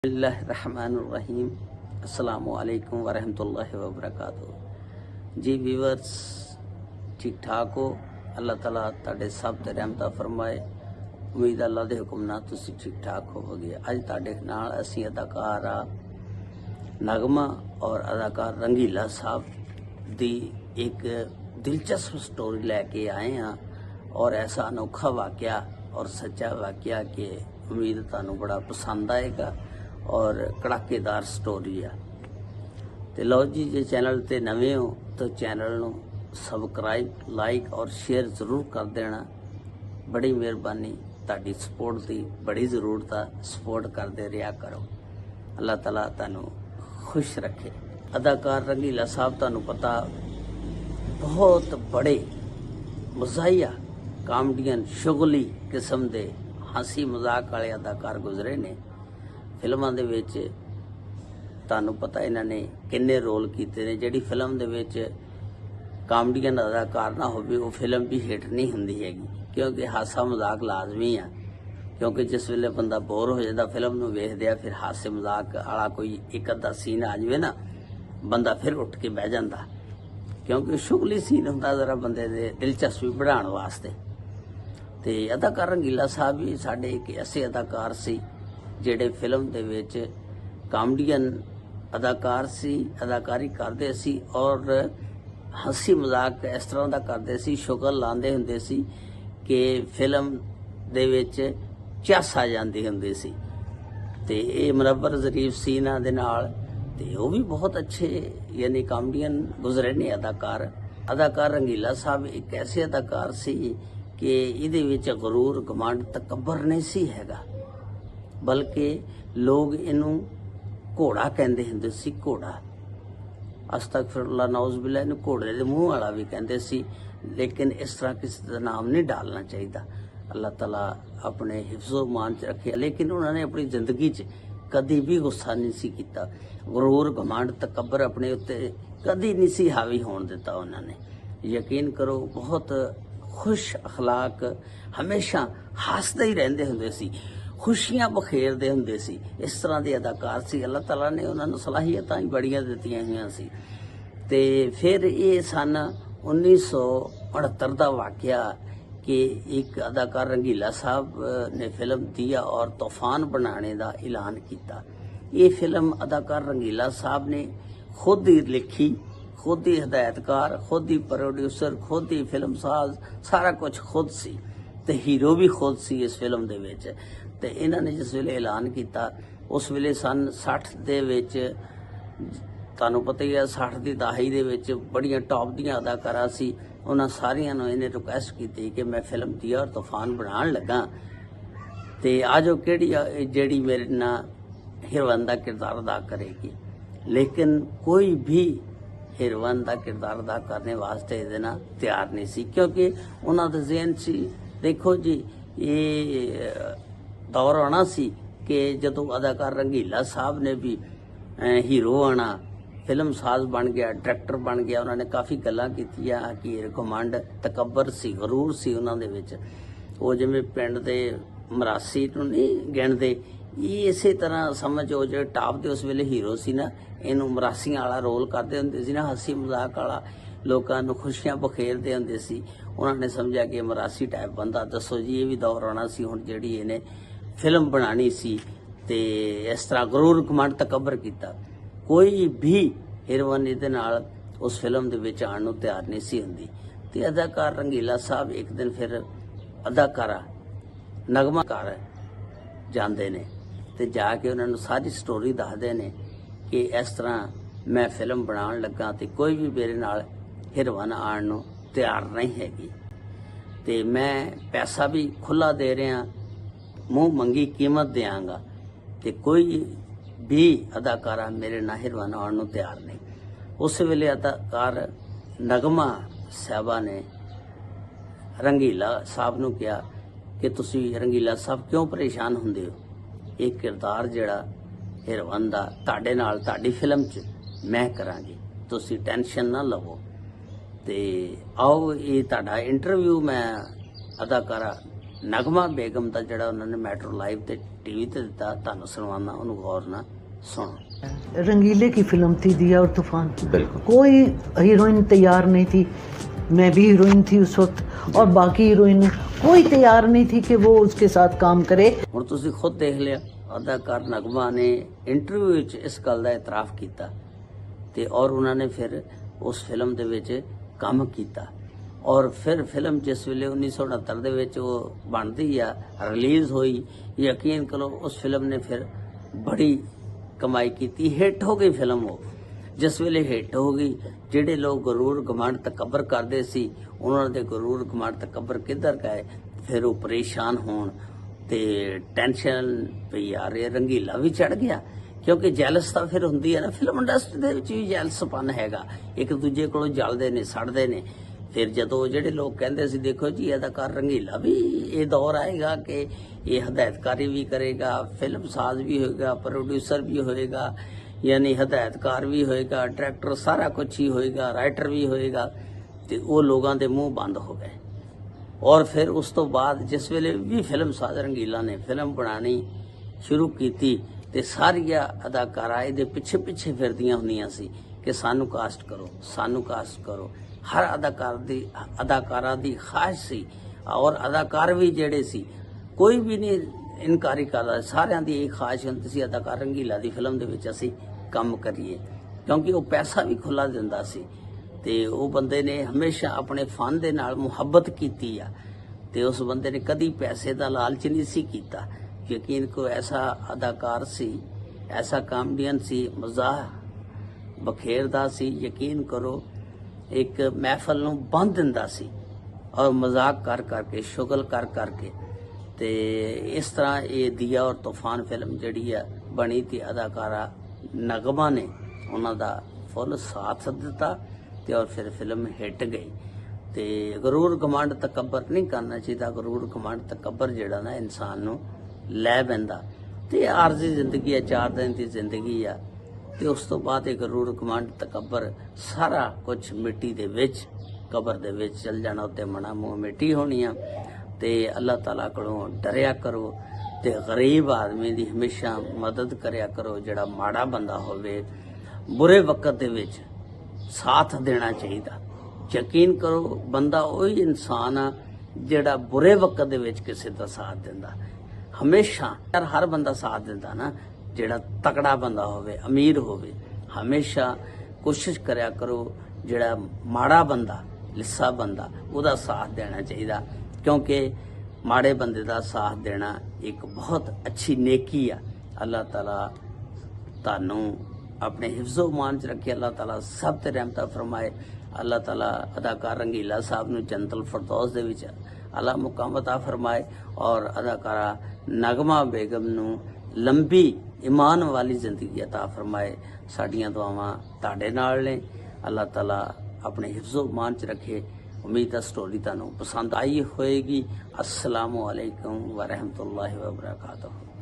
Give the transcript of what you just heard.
बिस्मिल्लाहिर्रहमानिर्रहीम अस्सलामुअलैकुम वरहमतुल्लाहि वबरकातुहू। जी व्यूअर्स, ठीक ठाक हो? अल्लाह ताला तुहाडे सब ते रहमत फरमाए। उम्मीद अल्लाह दे हुक्म नाल तुसीं ठीक ठाक होवोगे। अज तुहाडे नाल असीं अदाकार नगमा और अदाकार रंगीला साहब दी एक दिलचस्प स्टोरी लैके आए हैं और ऐसा अनोखा वाकया और सच्चा वाकया कि उम्मीद तुहानूं बड़ा पसंद आएगा और कड़ाकेदार स्टोरी आ। तो लो जी, जे चैनल ते नवे हो तो चैनल नूं सबसक्राइब, लाइक और शेयर जरूर कर देना। बड़ी मेहरबानी, तुहाडी सपोर्ट की बड़ी जरूरत आ। सपोर्ट करते रहा करो। अल्लाह ताला तुहानूं खुश रखे। अदाकार रंगीला साहब तुहानूं पता बहुत बड़े मज़ाहिया कामडियन शुगली किस्म के हंसी मजाक वाले अदाकार गुजरे ने। फिल्मां दे विच तुहानूं पता इन्हां ने किन्ने रोल कीते ने। जिहड़ी फिल्म दे विच कामडियन अदाकार ना होवे वो फिल्म भी हिट नहीं हुंदी हैगी, क्योंकि हासा मजाक लाजमी आ। क्योंकि जिस वेले बंदा बोर हो जाता फिल्म नूं वेखदे फिर हासे मजाक वाला कोई एक अद्धा सीन आ जाए ना, बंदा फिर उठ के बह जाता, क्योंकि शुगली सीन हुंदा जरा बंदे दे दिलचस्पी बढ़ाउण वास्ते। ते अदाकार रंगीला साहब भी साडे एक ऐसे अदाकार सी ਜਿਹੜੇ फिल्म ਦੇ ਵਿੱਚ ਕਾਮਡੀਅਨ ਅਦਾਕਾਰ ਸੀ, ਅਦਾਕਾਰੀ ਕਰਦੇ ਸੀ ਔਰ ਹੱਸੀ ਮਜ਼ਾਕ ਇਸ ਤਰ੍ਹਾਂ ਦਾ ਕਰਦੇ ਸੀ, ਸ਼ੁਗਲ ਲਾਉਂਦੇ ਹੁੰਦੇ ਸੀ ਕਿ ਫਿਲਮ ਦੇ ਵਿੱਚ ਝੱਸ ਆ ਜਾਂਦੀ ਹੁੰਦੀ ਸੀ। ਤੇ ਇਹ ਮੁਨੱਵਰ ਜ਼ਰੀਫ ਸੀ ਇਹਨਾਂ ਦੇ ਨਾਲ, ਤੇ ਉਹ ਵੀ ਬਹੁਤ ਅੱਛੇ ਯਾਨੀ ਕਾਮਡੀਅਨ ਗੁਜ਼ਰੇ ਨੇ ਅਦਾਕਾਰ। ਅਦਾਕਾਰ ਰੰਗੀਲਾ ਸਾਹਿਬ ਇੱਕ ਐਸੇ ਅਦਾਕਾਰ ਸੀ ਕਿ ਇਹਦੇ ਵਿੱਚ ਗਰੂਰ, ਘਮੰਡ, ਤਕੱਬਰ ਨਹੀਂ ਸੀ ਹੈਗਾ, बल्कि लोग इनू घोड़ा कहते होंगे सी। घोड़ा अस्तगफिरुल्लाह नौज़ुबिल्लाह, इनू घोड़े के मूँह वाला भी कहते सी, लेकिन इस तरह किसी का नाम नहीं डालना चाहिए। अल्लाह ताला अपने हिफ्ज़ो मान च रखे। लेकिन उन्होंने अपनी जिंदगी च कभी भी गुस्सा नहीं सी कीता। गरूर, घमंड, तकब्बर अपने उत्ते कभी नहीं सी हावी होने दिता। उन्होंने यकीन करो बहुत खुश अखलाक, हमेशा हसते ही रहंदे हुंदे सी, खुशियां बखेरते होंगे सी। इस तरह के अदाकार से अल्लाह ताला ने उन्होंने सलाहियत ही बड़िया दित्तियां हुई सी। ते फिर ये सन 1969 का वाकया कि एक अदाकार रंगीला साहब ने फिल्म दिया और तूफान बनाने का ऐलान किया। ये फिल्म अदाकार रंगीला साहब ने खुद ही लिखी, खुद ही हदायतकार, खुद ही प्रोड्यूसर, खुद ही फिल्म साज, सारा कुछ खुद सी। ते हीरो भी खुद सी इस फिल्म दे विच। ते इन्हां ने जिस वेले ऐलान किया उस वेले सन 60 दे विच, तुहानूं पता ही है 60 की दहाई दे विच बड़ियां टॉप दियां अदाकारां सी। उन्हां सारियां नूं इन्हें रिक्वेस्ट की कि मैं फिल्म दिया और तूफान बनाउण लगा, ते आजो किहड़ी जिहड़ी मेरे नाल हीरोइन दा किरदार अदा करेगी। लेकिन कोई भी हीरोइन दा किरदार अदा करने वास्ते इहदे नाल तैयार नहीं सी, क्योंकि उन्हां दे ज़हन सी, देखो जी ये दौर आना सी कि जदों अदाकार रंगीला साहब ने भी हीरो आना, फिल्म साज बन गया, डायरैक्टर बन गया। उन्होंने काफ़ी गल्लां कीतियां कि घमंड, तकब्बर सी, गरूर सी उन्हां दे विच। वो जिवें पिंड दे मरासी नूं नहीं गिणदे, ये इसे तरह समझो जो टॉप दे उस वेले हीरो सी ना, इनू मरासियां वाला रोल करते हुंदे सी ना, हसी मजाक वाला, लोगों नूं खुशियां बखेरते हुंदे सी। उन्होंने समझा कि मरासी टाइप बंदा, दसो जी ये भी दौर आना सी हुण जिहड़ी इहने फिल्म बनानी सी। ते इस तरह गरूर, घमंड, तकब्बर किया। कोई भी हीरोइन इहदे नाल उस फिल्म दे विच आउण नूं तैयार नहीं सी हुंदी। ते अदाकार रंगीला साहब एक दिन फिर अदाकारा नगमा घर जांदे ने ते जाके उन्हां नूं सारी स्टोरी दसदे ने कि इस तरह मैं फिल्म बनाउण लगा ते कोई भी मेरे नाल हीरोइन आउण नूं तैयार नहीं हैगी, ते मैं पैसा भी खुला दे रहा, मुँह मंगी कीमत देंगा, ते कोई भी अदाकारा मेरे ना हीरोइन आउण नूं तैयार नहीं। उस वेले अदाकार नगमा साहबा ने रंगीला साहब नूं कहा कि तुसी रंगीला साहब क्यों परेशान हुंदे हो, एक किरदार जिहड़ा हीरोइन दा तुहाडे नाल तुहाडी फिल्म च मैं करांगी, तुसी टेंशन ना लवो। ते आओ ये तुहाडा इंटरव्यू मैं अदाकारा ਨਗਮਾ ਬੇਗਮ ਦਾ ਜਿਹੜਾ ਉਹਨਾਂ ਨੇ ਮੈਟਰੋ ਲਾਈਵ ਤੇ ਟੀਵੀ ਤੇ ਦਿੱਤਾ, ਤੁਹਾਨੂੰ ਸੁਣਵਾਉਣਾ, ਉਹਨੂੰ ਗੌਰ ਨਾਲ सुनो। रंगीले की फिल्म थी दिया और तूफान, बिल्कुल। कोई हीरोइन तैयार नहीं थी, मैं भी हीरोइन थी उस वक्त, और बाकी हीरोइन कोई तैयार नहीं थी कि वो उसके साथ काम करे। ਹੁਣ ਤੁਸੀਂ ਖੁਦ ਦੇਖ ਲਿਆ, ਅਦਾਕਾਰ ਨਗਮਾ ਨੇ ਇੰਟਰਵਿਊ ਵਿੱਚ ਇਸ ਗੱਲ ਦਾ ਇਤਰਾਫ ਕੀਤਾ ਤੇ ਔਰ ਉਹਨਾਂ ਨੇ ਫਿਰ ਉਸ ਫਿਲਮ ਦੇ ਵਿੱਚ ਕੰਮ ਕੀਤਾ ਔਰ ਫਿਰ ਫਿਲਮ ਜਿਸ ਵੇਲੇ 1969 ਦੇ ਵਿੱਚ ਉਹ ਬਣਦੀ ਆ, ਰਿਲੀਜ਼ ਹੋਈ, ਯਕੀਨ ਕਰੋ ਉਸ ਫਿਲਮ ਨੇ ਫਿਰ ਬੜੀ ਕਮਾਈ ਕੀਤੀ, ਹਿੱਟ ਹੋ ਗਈ ਫਿਲਮ। ਉਹ ਜਿਸ ਵੇਲੇ ਹਿੱਟ ਹੋ ਗਈ, ਜਿਹੜੇ ਲੋਕ ਗਰੂਰ ਘਮੰਡ ਤਕੱਬਰ ਕਰਦੇ ਸੀ, ਉਹਨਾਂ ਦੇ ਗਰੂਰ ਘਮੰਡ ਤਕੱਬਰ ਕਿੱਧਰ ਗਏ? ਫਿਰ ਉਹ ਪਰੇਸ਼ਾਨ ਹੋਣ ਤੇ ਟੈਨਸ਼ਨ ਪਈ ਆ ਰਹੀ, ਰੰਗੀਲਾ ਵੀ ਚੜ ਗਿਆ ਕਿਉਂਕਿ ਜੈਲਸ ਤਾਂ ਫਿਰ ਹੁੰਦੀ ਹੈ ਨਾ, ਫਿਲਮ ਇੰਡਸਟਰੀ ਦੇ ਵਿੱਚ ਵੀ ਜੈਲਸਪਨ ਹੈਗਾ, ਇੱਕ ਦੂਜੇ ਕੋਲੋਂ ਜਲਦੇ ਨੇ, ਸੜਦੇ ਨੇ। ਫਿਰ ਜਦੋਂ ਜਿਹੜੇ ਲੋਕ ਕਹਿੰਦੇ ਸੀ ਦੇਖੋ ਜੀ ਅਦਾਕਾਰ ਰੰਗੀਲਾ ਵੀ ਇਹ ਦੌਰ ਆਏਗਾ ਕਿ ਇਹ ਹਦਾਇਤਕਾਰੀ ਵੀ ਕਰੇਗਾ, ਫਿਲਮ ਸਾਜ਼ ਵੀ ਹੋਏਗਾ, ਪ੍ਰੋਡਿਊਸਰ ਵੀ ਹੋਏਗਾ, ਯਾਨੀ ਹਦਾਇਤਕਾਰ ਵੀ ਹੋਏਗਾ, ਡਾਇਰੈਕਟਰ, ਸਾਰਾ ਕੁਝ ਹੀ ਹੋਏਗਾ, ਰਾਈਟਰ ਵੀ ਹੋਏਗਾ, ਤੇ ਉਹ ਲੋਕਾਂ ਦੇ ਮੂੰਹ ਬੰਦ ਹੋ ਗਏ। ਔਰ ਫਿਰ ਉਸ ਤੋਂ ਬਾਅਦ ਜਿਸ ਵੇਲੇ ਵੀ ਫਿਲਮ ਸਾਜ਼ ਰੰਗੀਲਾ ਨੇ ਫਿਲਮ ਬਣਾਉਣੀ ਸ਼ੁਰੂ ਕੀਤੀ ਤੇ ਸਾਰੀਆਂ ਅਦਾਕਾਰਾਂ ਇਹਦੇ ਪਿੱਛੇ ਪਿੱਛੇ ਫਿਰਦੀਆਂ ਹੁੰਦੀਆਂ ਸੀ ਕਿ ਸਾਨੂੰ ਕਾਸਟ ਕਰੋ, ਸਾਨੂੰ ਕਾਸਟ ਕਰੋ। ਹਰ ਅਦਾਕਾਰਾਂ ਦੀ ਖਾਹਿਸ਼ ਸੀ ਔਰ ਅਦਾਕਾਰ ਵੀ ਜਿਹੜੇ ਸੀ ਕੋਈ ਵੀ ਨਹੀਂ ਇਨਕਾਰੀ ਕਰਦਾ, ਸਾਰਿਆਂ ਦੀ ਇਹ ਖਾਹਿਸ਼ ਹੁੰਦੀ ਸੀ ਅਦਾਕਾਰ ਰੰਗੀਲਾ ਦੀ ਫਿਲਮ ਦੇ ਵਿੱਚ ਅਸੀਂ ਕੰਮ ਕਰੀਏ, ਕਿਉਂਕਿ ਉਹ ਪੈਸਾ ਵੀ ਖੁੱਲਾ ਦਿੰਦਾ ਸੀ ਤੇ ਉਹ ਬੰਦੇ ਨੇ ਹਮੇਸ਼ਾ ਆਪਣੇ ਫਨ ਦੇ ਨਾਲ ਮੁਹੱਬਤ ਕੀਤੀ ਆ ਤੇ ਉਸ ਬੰਦੇ ਨੇ ਕਦੀ ਪੈਸੇ ਦਾ ਲਾਲਚ ਨਹੀਂ ਸੀ ਕੀਤਾ। ਯਕੀਨ ਕੋ ਐਸਾ ਅਦਾਕਾਰ ਸੀ, ਐਸਾ ਕਾਮੇਡੀਅਨ ਸੀ, ਮਜ਼ਾਕ ਬਖੇਰਦਾ ਸੀ, ਯਕੀਨ ਕਰੋ ਇੱਕ ਮਹਿਫਲ ਨੂੰ ਬੰਦ ਦਿੰਦਾ ਸੀ ਔਰ ਮਜ਼ਾਕ ਕਰ ਕਰਕੇ, ਸ਼ੁਗਲ ਕਰ ਕਰਕੇ। ਤੇ ਇਸ ਤਰ੍ਹਾਂ ਇਹ ਦਿਆ ਔਰ ਤੂਫਾਨ ਫਿਲਮ ਜਿਹੜੀ ਆ ਬਣੀ ਤੇ ਅਦਾਕਾਰਾ ਨਗਮਾ ਨੇ ਉਹਨਾਂ ਦਾ ਫੁੱਲ ਸਾਥ ਦਿੱਤਾ ਤੇ ਔਰ ਫਿਰ ਫਿਲਮ ਹਿੱਟ ਗਈ। ਤੇ ਗਰੂਰ ਘਮੰਡ ਤਕੱਬਰ ਨਹੀਂ ਕਰਨਾ ਚਾਹੀਦਾ, ਗਰੂਰ ਘਮੰਡ ਤਕੱਬਰ ਜਿਹੜਾ ਨਾ ਇਨਸਾਨ ਨੂੰ ਲੈ ਪੈਂਦਾ ਤੇ ਆਰਜ਼ੀ ਜ਼ਿੰਦਗੀ ਆ, 4 ਦਿਨ ਦੀ ਜ਼ਿੰਦਗੀ ਆ ਤੇ ਉਸ ਤੋਂ ਬਾਅਦ ਇਹ ਗਰੂਰ ਘਮੰਡ ਤਕੱਬਰ ਸਾਰਾ ਕੁਝ ਮਿੱਟੀ ਦੇ ਵਿੱਚ, ਕਬਰ ਦੇ ਵਿੱਚ ਚਲ ਜਾਣਾ, ਉੱਤੇ ਮਣਾ ਮੂੰਹ ਮਿੱਟੀ ਹੋਣੀ ਆ। ਤੇ ਅੱਲਾਹ ਤਾਲਾ ਕੋਲੋਂ ਡਰਿਆ ਕਰੋ ਤੇ ਗਰੀਬ ਆਦਮੀ ਦੀ ਹਮੇਸ਼ਾ ਮਦਦ ਕਰਿਆ ਕਰੋ। ਜਿਹੜਾ ਮਾੜਾ ਬੰਦਾ ਹੋਵੇ ਬੁਰੇ ਵਕਤ ਦੇ ਵਿੱਚ ਸਾਥ ਦੇਣਾ ਚਾਹੀਦਾ। ਯਕੀਨ ਕਰੋ ਬੰਦਾ ਉਹੀ ਇਨਸਾਨ ਆ ਜਿਹੜਾ ਬੁਰੇ ਵਕਤ ਦੇ ਵਿੱਚ ਕਿਸੇ ਦਾ ਸਾਥ ਦਿੰਦਾ। ਹਮੇਸ਼ਾ ਹਰ ਬੰਦਾ ਸਾਥ ਦਿੰਦਾ ਨਾ, ਜਿਹੜਾ ਤਕੜਾ ਬੰਦਾ ਹੋਵੇ, ਅਮੀਰ ਹੋਵੇ, ਹਮੇਸ਼ਾ ਕੋਸ਼ਿਸ਼ ਕਰਿਆ ਕਰੋ ਜਿਹੜਾ ਮਾੜਾ ਬੰਦਾ, ਲਿੱਸਾ ਬੰਦਾ, ਉਹਦਾ ਸਾਥ ਦੇਣਾ ਚਾਹੀਦਾ, ਕਿਉਂਕਿ ਮਾੜੇ ਬੰਦੇ ਦਾ ਸਾਥ ਦੇਣਾ ਇੱਕ ਬਹੁਤ ਅੱਛੀ ਨੇਕੀ ਆ। ਅੱਲਾਹ ਤਾਲਾ ਤੁਹਾਨੂੰ ਆਪਣੇ ਹਿਫਜ਼ੋ ਮਾਨ ਚ ਰੱਖੇ, ਅੱਲਾਹ ਤਾਲਾ ਸਭ ਤੇ ਰਹਿਮਤਾਂ ਫਰਮਾਏ। ਅੱਲਾਹ ਤਾਲਾ ਅਦਾਕਾਰ ਰੰਗੀਲਾ ਸਾਹਿਬ ਨੂੰ ਜੰਨਤੁਲ ਫਿਰਦੌਸ ਦੇ ਵਿੱਚ ਆਲਾ ਮੁਕਾਮ ਅਤਾ ਫਰਮਾਏ ਔਰ ਅਦਾਕਾਰਾ ਨਗਮਾ ਬੇਗਮ ਨੂੰ ਲੰਬੀ ਈਮਾਨ ਵਾਲੀ ਜ਼ਿੰਦਗੀ ਅਤਾ ਫਰਮਾਏ। ਸਾਡੀਆਂ ਦੁਆਵਾਂ ਤੁਹਾਡੇ ਨਾਲ ਨੇ। ਅੱਲਾਹ ਤਾਲਾ ਆਪਣੇ ਹਿਫਜ਼ੋ ਮਾਨ ਚ ਰੱਖੇ। ਉਮੀਦ ਹੈ ਸਟੋਰੀ ਤੁਹਾਨੂੰ ਪਸੰਦ ਆਈ ਹੋਏਗੀ। ਅਸਲਾਮੁ ਅਲੈਕੁਮ ਵਰਹਿਮਤੁல்லாਹਿ ਵਬਰਕਾਤੁਹੂ।